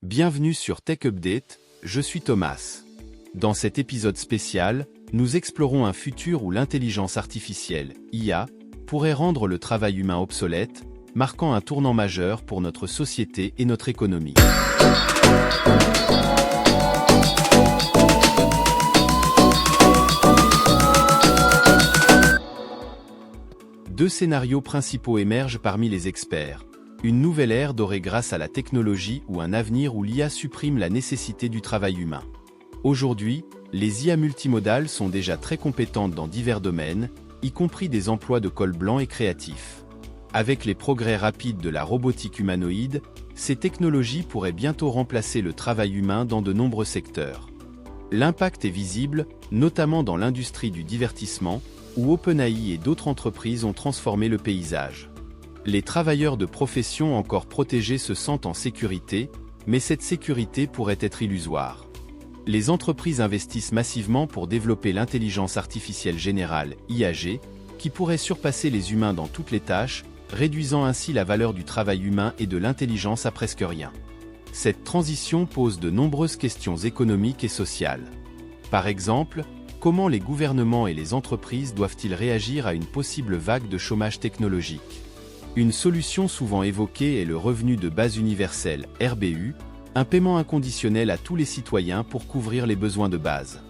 Bienvenue sur Tech Update, je suis Thomas. Dans cet épisode spécial, nous explorons un futur où l'intelligence artificielle, IA, pourrait rendre le travail humain obsolète, marquant un tournant majeur pour notre société et notre économie. Deux scénarios principaux émergent parmi les experts. Une nouvelle ère dorée grâce à la technologie ou un avenir où l'IA supprime la nécessité du travail humain. Aujourd'hui, les IA multimodales sont déjà très compétentes dans divers domaines, y compris des emplois de col blanc et créatifs. Avec les progrès rapides de la robotique humanoïde, ces technologies pourraient bientôt remplacer le travail humain dans de nombreux secteurs. L'impact est visible, notamment dans l'industrie du divertissement, où OpenAI et d'autres entreprises ont transformé le paysage. Les travailleurs de profession encore protégés se sentent en sécurité, mais cette sécurité pourrait être illusoire. Les entreprises investissent massivement pour développer l'intelligence artificielle générale, IAG, qui pourrait surpasser les humains dans toutes les tâches, réduisant ainsi la valeur du travail humain et de l'intelligence à presque rien. Cette transition pose de nombreuses questions économiques et sociales. Par exemple, comment les gouvernements et les entreprises doivent-ils réagir à une possible vague de chômage technologique? Une solution souvent évoquée est le revenu de base universel, RBU, un paiement inconditionnel à tous les citoyens pour couvrir les besoins de base.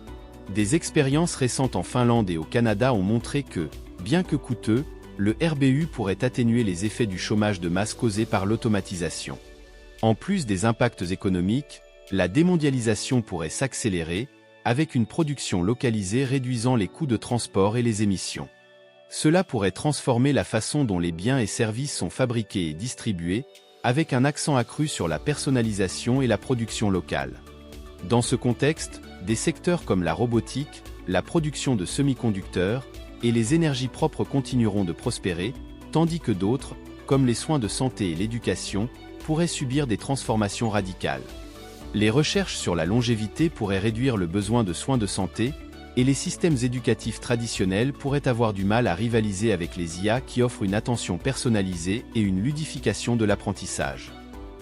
Des expériences récentes en Finlande et au Canada ont montré que, bien que coûteux, le RBU pourrait atténuer les effets du chômage de masse causé par l'automatisation. En plus des impacts économiques, la démondialisation pourrait s'accélérer, avec une production localisée réduisant les coûts de transport et les émissions. Cela pourrait transformer la façon dont les biens et services sont fabriqués et distribués, avec un accent accru sur la personnalisation et la production locale. Dans ce contexte, des secteurs comme la robotique, la production de semi-conducteurs et les énergies propres continueront de prospérer, tandis que d'autres, comme les soins de santé et l'éducation, pourraient subir des transformations radicales. Les recherches sur la longévité pourraient réduire le besoin de soins de santé, et les systèmes éducatifs traditionnels pourraient avoir du mal à rivaliser avec les IA qui offrent une attention personnalisée et une ludification de l'apprentissage.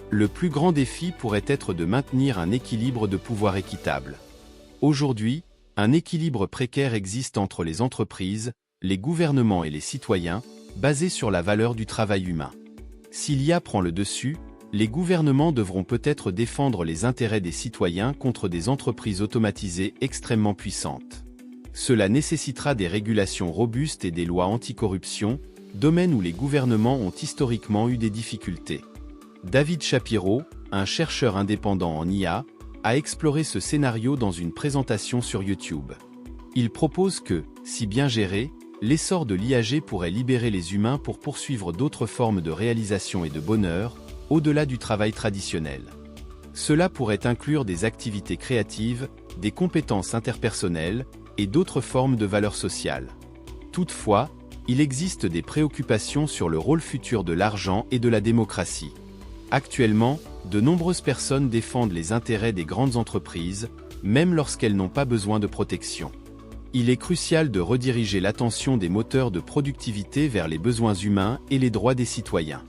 Le plus grand défi pourrait être de maintenir un équilibre de pouvoir équitable. Aujourd'hui, un équilibre précaire existe entre les entreprises, les gouvernements et les citoyens, basé sur la valeur du travail humain. Si l'IA prend le dessus, les gouvernements devront peut-être défendre les intérêts des citoyens contre des entreprises automatisées extrêmement puissantes. Cela nécessitera des régulations robustes et des lois anticorruption, domaine où les gouvernements ont historiquement eu des difficultés. David Shapiro, un chercheur indépendant en IA, a exploré ce scénario dans une présentation sur YouTube. Il propose que, si bien géré, l'essor de l'IAG pourrait libérer les humains pour poursuivre d'autres formes de réalisation et de bonheur, au-delà du travail traditionnel. Cela pourrait inclure des activités créatives, des compétences interpersonnelles, et d'autres formes de valeurs sociales. Toutefois, il existe des préoccupations sur le rôle futur de l'argent et de la démocratie. Actuellement, de nombreuses personnes défendent les intérêts des grandes entreprises, même lorsqu'elles n'ont pas besoin de protection. Il est crucial de rediriger l'attention des moteurs de productivité vers les besoins humains et les droits des citoyens.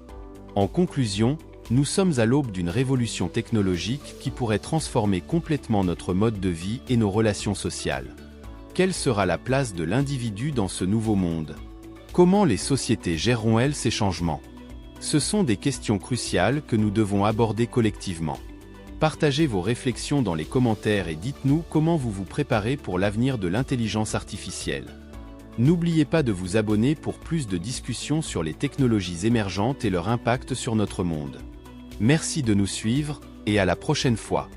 En conclusion, nous sommes à l'aube d'une révolution technologique qui pourrait transformer complètement notre mode de vie et nos relations sociales. Quelle sera la place de l'individu dans ce nouveau monde? Comment les sociétés géreront-elles ces changements? Ce sont des questions cruciales que nous devons aborder collectivement. Partagez vos réflexions dans les commentaires et dites-nous comment vous vous préparez pour l'avenir de l'intelligence artificielle. N'oubliez pas de vous abonner pour plus de discussions sur les technologies émergentes et leur impact sur notre monde. Merci de nous suivre, et à la prochaine fois.